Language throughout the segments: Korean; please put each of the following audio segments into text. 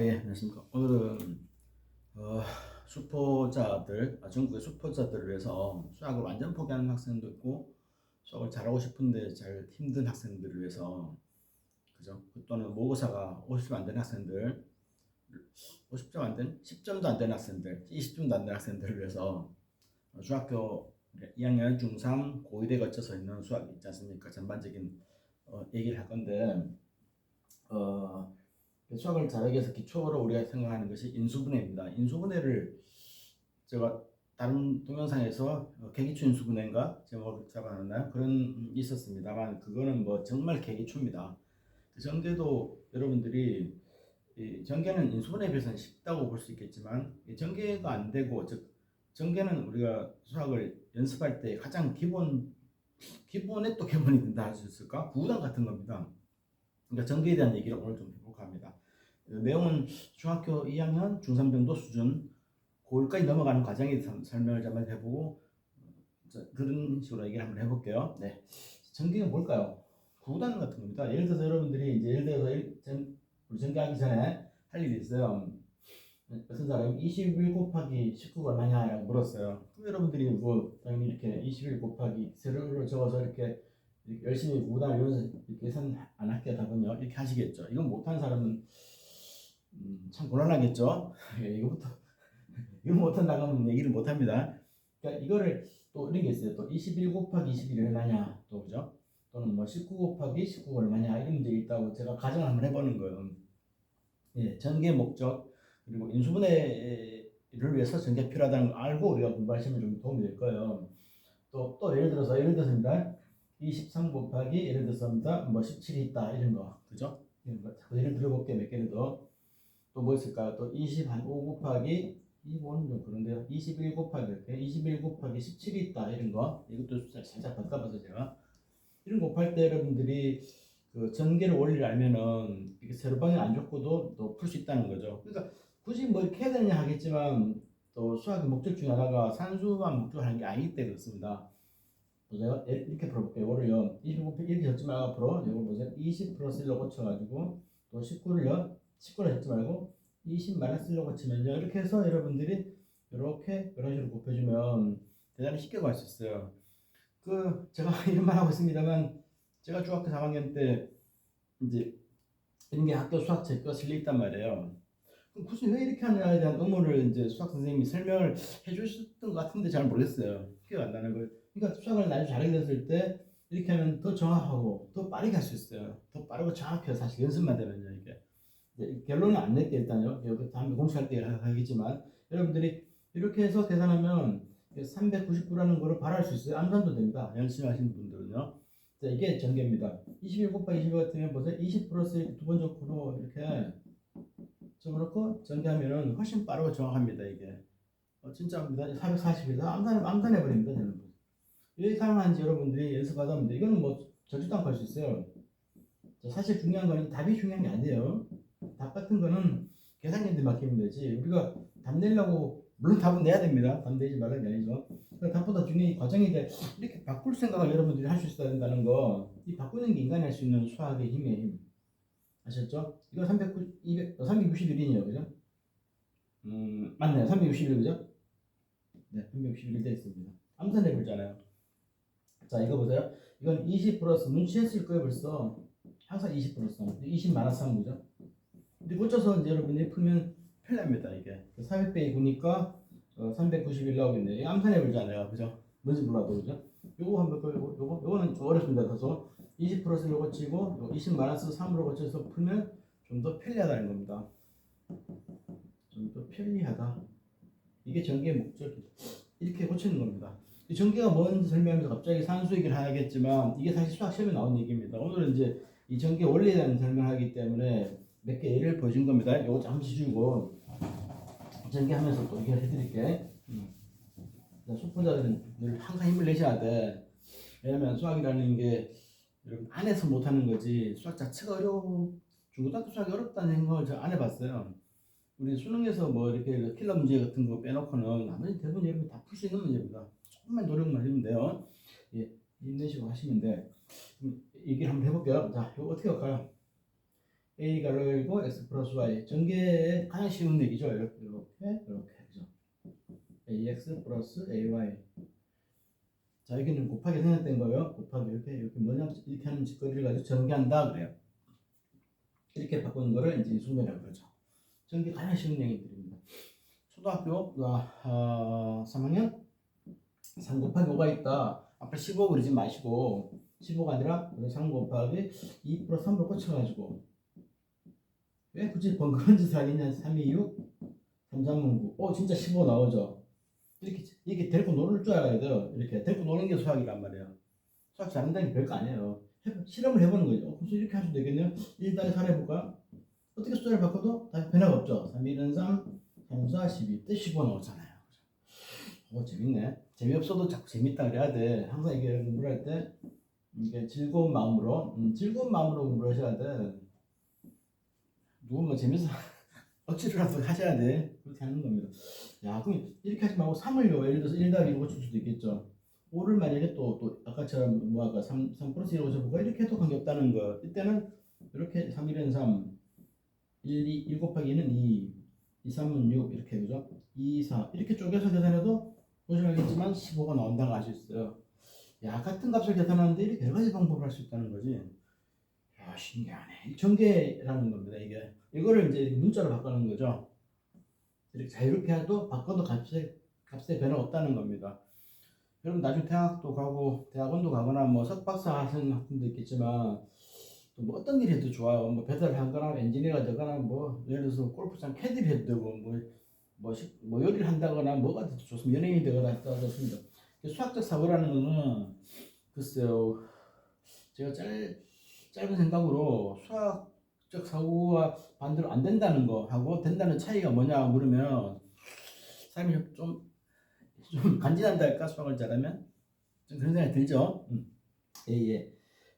예, 안녕하십니까. 오늘은 수포자들, 전국의 수포자들을 위해서 수학을 완전 포기하는 학생도 있고, 수학을 잘하고 싶은데 잘 힘든 학생들을 위해서, 그죠? 또는 모의고사가 50점 안 되는 학생들, 50점 안 된, 10점도 안 되는 학생들, 20점도 안 되는 학생들을 위해서 중학교 2학년 중3 고1에 거쳐서 있는 수학이 있지 않습니까? 전반적인 얘기를 할 건데, 어, 수학을 잘하기 위해서 기초로 우리가 생각하는 것이 인수분해입니다. 인수분해를 제가 다른 동영상에서 개기초 인수분해인가 제목을 잡아놨나요? 그런 있었습니다만 그거는 뭐 정말 개기초입니다. 전개도 여러분들이 전개는 인수분해에 비해서는 쉽다고 볼 수 있겠지만 전개가 안 되고, 즉 전개는 우리가 수학을 연습할 때 가장 기본에 또 기본이 된다 할 수 있을까? 구구단 같은 겁니다. 그러니까 전개에 대한 얘기를 오늘 좀 해볼까 합니다. 내용은 중학교 2학년 중3 정도 수준, 고1까지 넘어가는 과정에 설명을 잠깐 해보고 그런 식으로 얘기를 한번 해볼게요. 네, 전개가 뭘까요? 구구단 같은 겁니다. 예를 들어서 여러분들이 이제 우리 전개하기 전에 할 일이 있어요. 어떤 사람이 21 곱하기 19가 얼마냐라고 물었어요. 그럼 여러분들이 뭐 당연히 이렇게 21 곱하기 세로로 적어서 이렇게 열심히 구구단을 이용해서 계산 안 할게요. 답은요. 이렇게 하시겠죠. 이건 못하는 사람은 참 곤란하겠죠. 이거 못한다고 하면 얘기를 못합니다. 그러니까 이거를 또 이런 게 있어요. 또 21 곱하기 21이 얼마냐, 또 그죠? 또는 뭐 19 곱하기 19가 얼마냐, 이런 문제 있다고 제가 가정을 한번 해보는 거예요. 예, 전개 목적 그리고 인수분해를 위해서 전개 필요하다는 걸 알고 우리가 공부하시면 좀 도움이 될 거예요. 또 예를 들어서입니다. 23 곱하기 예를 들어서입니다. 뭐 17이 있다, 이런 거, 그죠? 이런 거 자꾸 예를 들어볼게. 몇 개를 더. 또 뭐 있을까요? 또 25 곱하기 25는 좀 그런데요. 21 곱하기 이렇게 21 곱하기 17이 있다, 이런 거. 이것도 살짝 바꿔봐서 제가 이런 거 곱할 때 여러분들이 그 전개를 원리를 알면은 이게 세로방이 안 좋고도 또 풀 수 있다는 거죠. 그러니까 굳이 뭐 이렇게 해야 되느냐 하겠지만 또 수학의 목적 중에 하나가 산수만 목적하는 게 아니기 때문에 그렇습니다. 보세요. 이렇게 풀어볼게요. 이거를요. 20 곱하기 이렇게 적지 말고 앞으로 이걸 보세요. 20 플러스 1로 고쳐가지고 또 19를 적지 말고 20 마이너스 1로 고치면요. 이렇게 해서 여러분들이 이렇게 이런 식으로 곱해주면 대단히 쉽게 구할 수 있어요. 제가 이런 말 하고 있습니다만 제가 중학교 3학년 때 이제 이런 게 학교 수학 책과 실려 있단 말이에요. 그럼 굳이 왜 이렇게 하느냐에 대한 의무를 이제 수학 선생님이 설명을 해주셨던 것 같은데 잘 모르겠어요. 기억 안 나는 거예요. 그러니까 수학을 나중에 잘하게 됐을 때 이렇게 하면 더 정확하고 더 빠르게 할 수 있어요. 더 빠르고 정확해요. 사실 연습만 되면요. 이게 결론은 안 낼게 일단요. 여기 다음에 공식할 때 하겠지만 여러분들이 이렇게 해서 계산하면 399라는 거를 바로 할 수 있어요. 암산도 됩니다. 열심히 하시는 분들은요. 자, 이게 전개입니다. 21 곱하기 21 같으면 보세요. 20 플러스 두 번 적고로 이렇게 적어놓고 전개하면은 훨씬 빠르고 정확합니다. 이게 진짜입니다. 440이다. 암산해버립니다. 저는. 왜 사용하는지 여러분들이 연습하다 보면 이거는 뭐 저지도 않고 할 수 있어요. 사실 중요한 거는 답이 중요한 게 아니에요. 답 같은 거는 계산기한테 맡기면 되지. 우리가 답 내려고, 물론 답은 내야 됩니다. 답 내지 말라는 게 아니죠. 답보다 중요한 과정인데 이렇게 바꿀 생각을 여러분들이 할 수 있어야 된다는 거. 이 바꾸는 게 인간이 할 수 있는 수학의 힘의 힘. 아셨죠? 이거 361이네요. 그죠? 맞네요. 361, 그죠? 네, 361 되어 있습니다. 암산해 보잖아요. 자, 이거 보세요. 이건 20 플러스, 눈치챘을 거예요, 벌써. 항상 20 플러스 20 마이너스 3, 그죠? 근데 고쳐서 이제 여러분이 풀면 편합니다. 이게 400배에 구니까 391 나오겠네요. 암산해 보잖아요, 그죠? 뭔지 몰라도, 그죠? 요거 한번 요거는 좀 어렵습니다. 그래서 20 플러스 요거 치고 20 마이너스 3으로 고쳐서 풀면 좀 더 편리하다는 겁니다. 좀 더 편리하다. 이게 전개의 목적이다. 이렇게 고치는 겁니다. 이 전개가 뭔지 설명하면서 갑자기 산수 얘기를 하겠지만 이게 사실 수학 시험에 나온 얘기입니다. 오늘은 이제 이 전개 원리에 대한 설명을 하기 때문에 몇 개 예를 보여준 겁니다. 이거 잠시 주고 전개하면서 또 얘기를 해드릴게. 수포자들은 늘 항상 힘을 내셔야 돼. 왜냐면 수학이라는 게 여러분 안에서 못하는 거지 수학 자체가 중고등학교 수학이 어렵다는 생각을 제가 안 해봤어요. 우리 수능에서 뭐 이렇게 킬러 문제 같은 거 빼놓고는 나머지 대부분 여러분 다 풀 수 있는 문제입니다. 조금만 노력만 하면 돼요. 예, 힘내시고 하시면 돼. 얘기를 한번 해볼게요. 자, 이거 어떻게 할까요? A가 열고 X 플러스 Y. 전개의 가장 쉬운 얘기죠. 이렇게 그죠. AX 플러스 AY. 자, 여기는 곱하기 생략된 거예요. 곱하기 이렇게 뭐냐, 이렇게 하는 짓거리를 가지고 전개한다 그래요. 이렇게 바꾸는 거를 이제 인수분해라고 그러죠. 전개 가장 쉬운 얘기들입니다. 초등학교 3학년 3 곱하기 5가 있다. 앞에 15 그러지 마시고 15가 아니라 3 곱하기 2 플러스 3을 꽂혀가지고 왜 굳이 번거로운 짓을 하겠냐. 3, 2, 6, 3, 3, 9. 진짜 15 나오죠. 이렇게 데리고 노는 줄 알아야 돼요. 이렇게 데리고 노는 게 수학이란 말이에요. 수학 잘한다는 게 별거 아니에요. 실험을 해보는 거죠. 그래서 이렇게 하셔도 되겠네요. 1 더하기 4 해볼까? 어떻게 숫자를 바꿔도 다 변화가 없죠. 3, 1은 3, 3, 4, 12, 때 15 나오잖아요. 재밌네. 재미없어도 자꾸 재밌다 그래야 돼. 항상 이게 공부를 할 때 이게 즐거운 마음으로 공부를 하셔야 돼. 누구면 재밌어 억지로라도 하셔야 돼. 그렇게 하는 겁니다. 야, 그럼 이렇게 하지 말고 3을요. 예를 들어서 1 더하기 1로 고칠 수도 있겠죠. 5를 만약에 또 아까처럼 아까 3 플러스 1로 고쳐볼까? 이렇게 해도 관계없다는 거. 이때는 이렇게 3, 1은 3, 1 곱하기 2는 2, 2, 3은 6 이렇게 그죠? 2, 4 이렇게 쪼개서 계산해도 보시면 알겠지만 15가 나온다고 알 수 있어요. 야, 같은 값을 계산하는데 이렇게 여러 가지 방법을 할 수 있다는 거지. 야, 신기하네. 전개라는 겁니다. 이거를 이제 문자로 바꾸는 거죠. 이렇게 자유롭게 해도 바꿔도 값에 변화 없다는 겁니다. 여러분 나중에 대학도 가고 대학원도 가거나 뭐 석박사 하시는 학생도 있겠지만 또 뭐 어떤 일 해도 좋아요. 뭐 배달을 하거나 엔지니어가 되거나 뭐 예를 들어서 골프장 캐디를 해도 되고 뭐 요리를 한다거나 뭐가 돼도 좋습니다. 연예인이 되거나 해도 좋습니다. 수학적 사고라는 거는 글쎄요, 제가 짧은 생각으로 수학적 사고가 반대로 안 된다는 거 하고 된다는 차이가 뭐냐 물으면 사람이 좀 간지난다 할까. 수학을 잘하면 좀 그런 생각이 들죠. 예.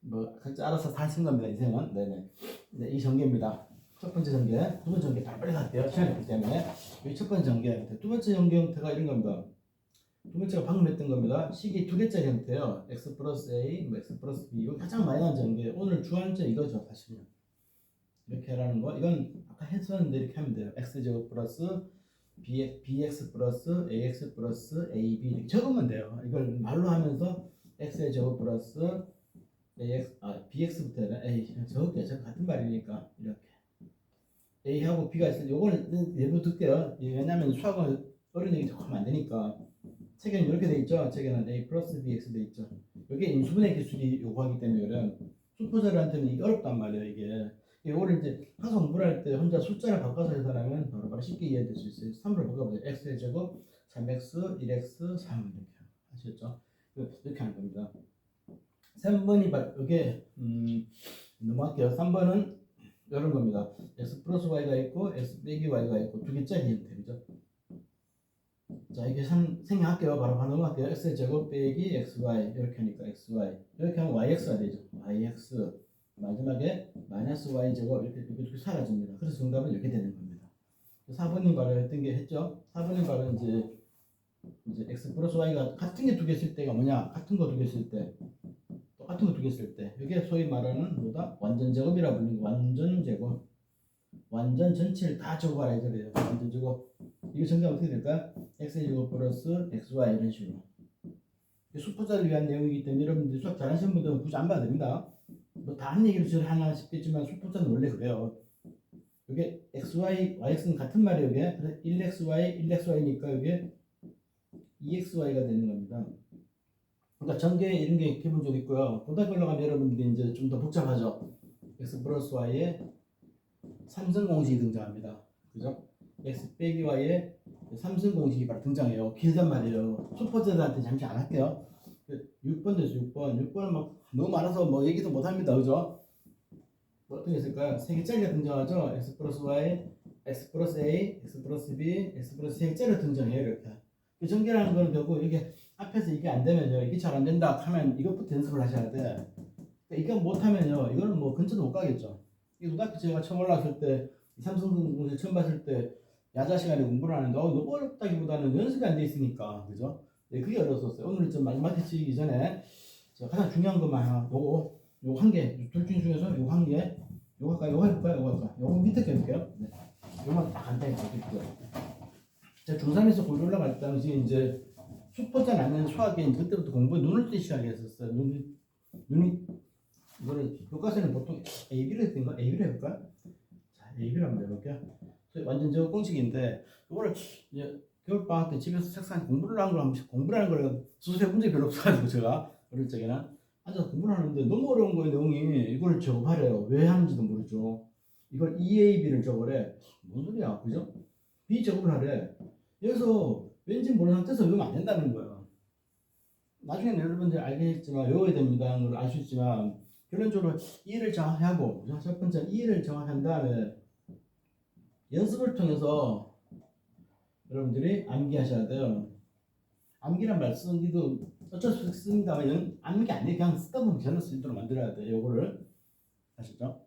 뭐 각자 알아서 다 하신 겁니다. 인생은. 네네. 네, 이 전개입니다. 첫 번째 전개, 두 번째 전개 빨리 갈게요. 시간이 없기 때문에. 이 첫 번째 전개, 두 번째 전개 형태가 이런 겁니다. 두 번째가 방금 했던 겁니다. 식이 두 개짜리 형태예요. x 플러스 a, x 플러스 b. 이거 가장 많이 나온 전개. 오늘 주안점 이거죠, 사실은. 이렇게 하라는 거. 이건 아까 했었는데 이렇게 하면 돼요. x제곱 플러스 bx 플러스 ax 플러스 ab 이렇게 적으면 돼요. 이걸 말로 하면서 x의 제곱 플러스 bx부터 a 적을게요. 저 같은 말이니까 이렇게 a하고 b가 있어요. 요거는 내부 듣게요. 왜냐면 수학은 어려운 얘기 자꾸 하면 안 되니까. 책에는 이렇게 돼 있죠. 책에는 a 플러스 bx 돼 있죠. 이게 인수분해 기술이 요구하기 때문에 그래요. 수포자들한테는 이게 어렵단 말이에요. 이거를 이제 항상 공부를 할 때 혼자 숫자를 바꿔서 해서라면 바로 쉽게 이해될 수 있어요. 3을 바꿔보세요. x의 제곱 3x 1x 3 이렇게 하셨죠. 이렇게 하는 겁니다. 3번이 이게 넘어갈게요. 3번은 이런 겁니다. x 플러스 y가 있고 x 빼기 y가 있고 두 개짜리 형태죠. 자, 이게 생략할게요. 바로 넘어갈게요. x 제곱 빼기 xy 이렇게 하니까 xy 이렇게 하면 yx가 되죠. yx 마지막에 마이너스 y 제곱 이렇게 사라집니다. 그래서 정답은 이렇게 되는 겁니다. 4번님 바로 했던 게 했죠. 4번님 바로 이제 x 플러스 y가 같은 게 두 개 쓸 때가 뭐냐? 같은 거 두 개 쓸 때, 똑같은 거 두 개 쓸 때, 이게 소위 말하는 뭐다? 완전 제곱이라 불리는 완전 제곱. 완전 전체를 다 제곱하라 이거예요. 완전 제곱. 이거 정답 어떻게 될까? x 제곱 플러스 xy 이런 식으로. 수포자를 위한 내용이기 때문에 여러분들 수학 잘하시는 분들은 굳이 안 봐도 됩니다. 뭐 다 한 얘기를 저를 하나 싶겠지만 수포자는 원래 그래요. 이게 xy, yx는 같은 말이에요. 이게 1xy, 1xy니까 이게 2xy가 되는 겁니다. 그러니까 전개 이런 게 기본적으로 있고요. 고등학교 올라가면 여러분들이 이제 좀 더 복잡하죠. x 플러스 y에 삼성 공식이 등장합니다. 그죠? x 빼기 y에 삼성 공식이 바로 등장해요. 길단 말이에요. 수포자들한테 잠시 안 할게요. 6번 되죠. 6번은 막 너무 많아서 뭐 얘기도 못 합니다. 그죠? 뭐 어떤 게 있을까요? 세 개짜리가 등장하죠. x 플러스 y, x 플러스 a, x 플러스 b, x 플러스 세 개짜리가 등장해요. 이렇게. 전개라는 거는 결국 이게 앞에서 이게 안 되면요. 이게 잘 안 된다 하면 이것부터 연습을 하셔야 돼. 이거 못하면요. 이거는 뭐 근처도 못 가겠죠. 이 고등학교 제가 처음 올라왔을 때 삼성 공식 처음 봤을 때 야자 시간에 공부를 하는데 너무 어렵다기보다는 연습이 안 돼 있으니까 그죠? 네, 그게 어려웠었어요. 오늘 좀 마지막 테스트이기 전에 가장 중요한 것만 요거 한 개, 둘 중에서 요 한 개 요거 할까요? 요거 해볼까요? 요거 할까요? 요거 밑에 거 해볼게요. 네. 요만 딱 간단히 봐드릴게요. 제가 중3에서 고시 올라갈 당시 이제 수포자 나는 수학에 그때부터 공부에 눈을 뜨기 시작했었어요. 눈이 이거를 교과서는 보통 AB를 했던가? AB를 해볼까? 자, AB를 한번 해볼게요. 완전 저 공식인데 이거를 이제 겨울방학 때 집에서 책상에 공부를 하는 걸 수습해 본 적이 별로 없어가지고 제가 어릴 적에는 앉아서 공부를 하는데 너무 어려운 거예요. 내용이 이걸 적어하래요. 왜 하는지도 모르죠. 이걸 EAB를 적으래. 뭔 소리야, 그죠? B 작업을 하래. 여기서 왠지 모르는 상태에서 외우면 안 된다는 거예요. 나중에는 여러분들이 알겠지만 외워야 됩니다. 걸 알 수 있지만 결론적으로 이해를 정확히 하고 첫 번째 이해를 정확히 한 다음에 연습을 통해서 여러분들이 암기하셔야 돼요. 암기란 말 쓰기도 어쩔 수 없습니다만 암기 아니에요. 그냥 쓰다 보면 저는 수 있도록 만들어야 돼요. 요거를 아시죠?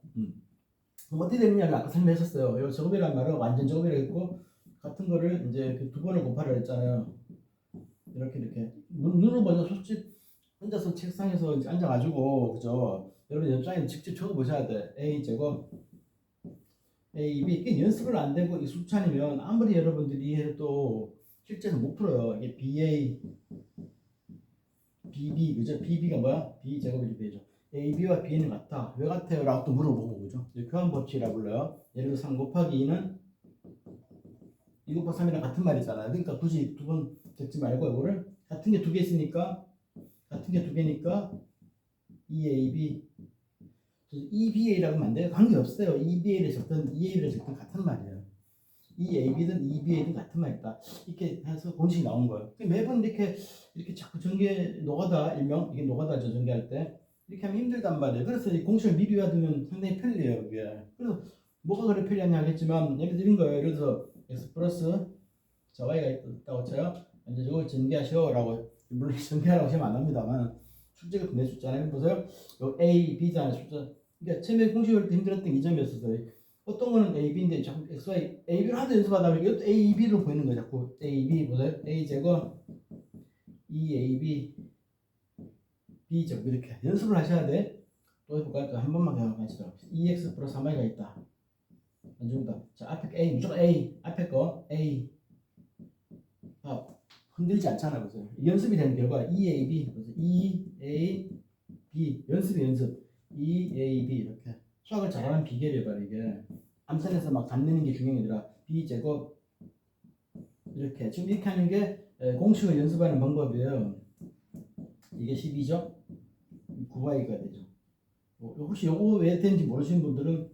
그럼 어떻게 되느냐를 아까 설명했었어요. 요 제곱이란 말은 완전 제곱이라고 했고 같은 거를 이제 그 두 번을 곱하라 했잖아요. 이렇게 눈으로 먼저 솔직히 혼자서 책상에서 이제 앉아가지고 그죠? 여러분 옆장에 직접 적어보셔야 돼. A 제곱 A, B 이게 연습을 안 되고 이 수찬이면 아무리 여러분들이 해도 실제로 못 풀어요. 이게 BA, BB 그죠? BB가 뭐야? B 제곱이 B죠. AB와 B는 같아. 왜 같아요? 라고 또 물어보고 그죠? 교환 법칙이라고 불러요. 예를 들어 3 곱하기 2는 2 곱하기 3이랑 같은 말이잖아요. 그러니까 굳이 두 번 적지 말고 이거를 같은 게 두 개 있으니까 같은 게 두 개니까 EAB EBA라고 하면 안 돼요. 관계없어요. EBA를 적든 EA를 적든 같은 말이에요. EAB든 EBA든 같은 말이다. 이렇게 해서 공식이 나온 거예요. 매번 이렇게 자꾸 전개 노가다 일명 이게 노가다죠. 전개할 때 이렇게 하면 힘들단 말이에요. 그래서 이 공식을 미리 외워두면 상당히 편리해요. 이게. 그래서 뭐가 그래 편리하냐 하겠지만 예를 들은 거예요. 예를 들어서 x 플러스 자 y가 있다고 쳐요. 이제 이걸 전개하시오라고 물론 전개하라고 하시면 안 합니다만 숙제가 내줬잖아요. 보세요. 요 A, B잖아요. 숫자. 그러니까 처음에 공식 외울 때 힘들었던 이 점이었어요. 어떤 거는 A, B인데 자꾸 X, Y, A, B를 하도 연습하다 보니까 이것도 A, B로 보이는 거예요. 자꾸 A, B 보세요. A 제곱 E, A, B B 제곱 이렇게 연습을 하셔야 돼. 또 해볼까요? 한 번만 경험하시죠. 2x 플러스 3y가 있다. 안 죽는다. 자 앞에 A 무조건 A 앞에 거 A 흔들지 않잖아 보세요. 연습이 되는 결과 EAB 보세요. EAB 연습이 연습 EAB 이렇게 수학을 잘하는 비결이에요. 바로 이게 암산해서 막 답내는 게 중요한 게 아니라 B 제곱 이렇게 지금 이렇게 하는 게 공식을 연습하는 방법이에요. 이게 12죠. 9y가 되죠. 혹시 요거 왜 되는지 모르시는 분들은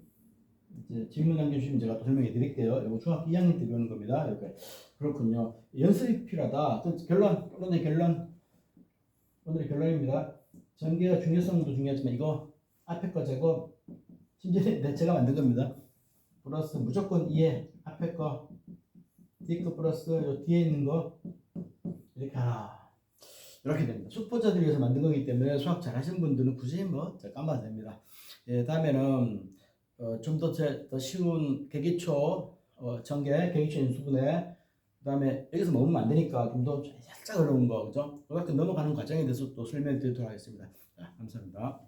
이제 질문 남겨주시면 제가 또 설명해 드릴게요. 이거 중학교 2학년 때 배우는 겁니다. 이렇게. 그렇군요. 연습이 필요하다. 오늘의 결론입니다. 전개가 중요성도 중요하지만 이거 앞에 거 제곱 심지어 제가 만든 겁니다. 플러스 무조건 2에 앞에 거 뒤에 거 플러스 요 뒤에 있는 거 이렇게 하나 이렇게 됩니다. 수포자들 위해서 만든 거기 때문에 수학 잘하시는 분들은 굳이 뭐 까봐도 됩니다. 예, 다음에는 좀 더 쉬운 계기초 전개, 계기초 인수분해 그다음에 여기서 머무면 안 되니까 좀 더 살짝 어려운 거 그죠? 그만큼 넘어가는 과정에 대해서 또 설명드리도록 하겠습니다. 자, 감사합니다.